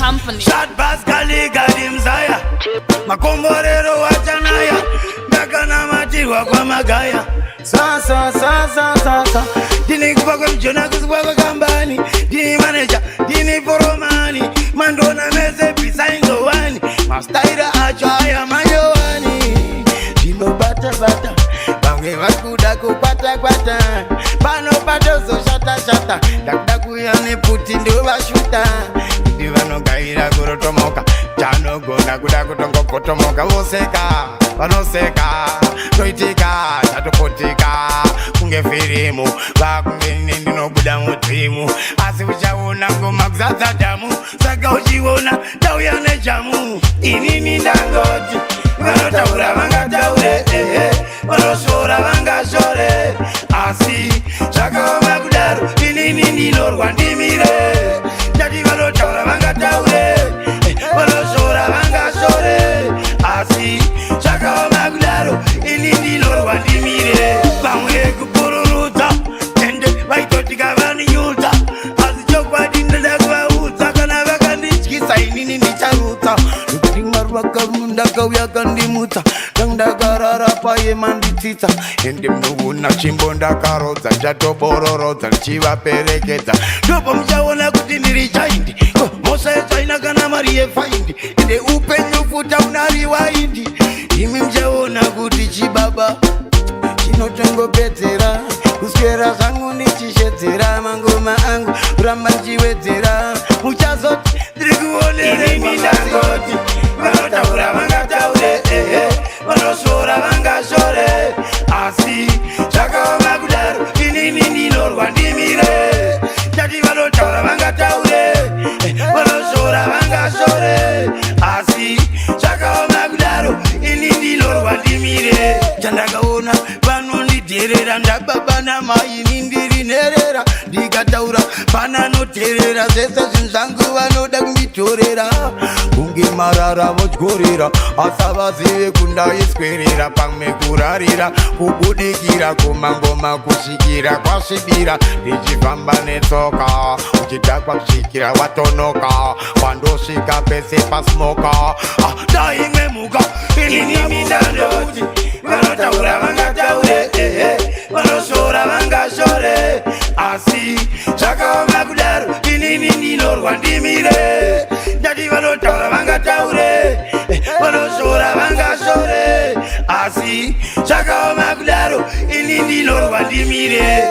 company. Shot pass Kali Mzaya Makomborero wachanaya Dakana matirwa kwa magaya Sasa Dini kupakwa mchona kusipakwa kambani Dini manager, dini foromani Mandona meze pisa ingowani Mastaira achaya mayowani Dino bata Bange wakuda kupata Pano padozo shata Dakdaku yane puti ndo bashuta Divano gaira kurotomoka Chano gona kuda kutongo kotomoka Vanoseka Toitika, chatopotika Kunge firimu Vakungeni ndino buda mutimu Asi uchaona ngoma kuzaza damu Saka uchiona tauyane jamu Inini ndangoti Vanotaura vanga taure Vanosora vanga sore Asi Chakaoma kudaro Inini ndinorwa ndimire Chati vanotaura vanga taure Vanosora vanga sore Asi Chakaoma kudaro Inini ndinorwa ndimire Vamwe kupururuta Ende vaitotika vaninyuta Asi chokwadi ndada kuvaudza Kana vakandityisa inini ndicharutsa Nekuti Mwari vakarunda kauya kandimutsa Kandakarara paye manditsitsa Ende mnoguna chimbo ndakarodza Chatobororotsa ndichivaperekedza Ndopo muchaona kuti ndiri chaindi Mosa yechaina kana mari yefaindi Ende upenyu futa unariwaindi Imi muchaona kuti chibaba Chinotongopedzera Kuswera zvangu ndichishedzera Mangoma angu kuramba ndichiwedzera Muchazoti ndiri kuonere mindangoti Vanotaura vanga taure Vanosora vanga sore Asi Chakaoma kudaro Inini ndinorwa ndimire Chati vanotaura vanga taure Vanosora vanga sore Asi Chakaoma kudaro Inini ndinorwa ndimire Chandakaona vanondidherera Ndababa namai nindiri nherera Ndikataura vananoterera Zvese zvinhu zvangu vanoda kunditorera Kunge marara vodyorera Asavazive kundaiswerera Pamwe kurarira Kubudikira kumangoma kusvikira kwasvibira Ndichifamba netsoka Uchidhakwa kusvikira watonoka Wandosvika pese pasmoka Daimwe muka Inini ndandoti Vanotaura vanga taure Vanosora vanga sore Asi Chakaoma kudaro Inini ndinorwa ndimire Ndati vanotaura vanga taure Vanosora vanga sore Asi Chakaoma kudaro Inini ndinorwa ndimire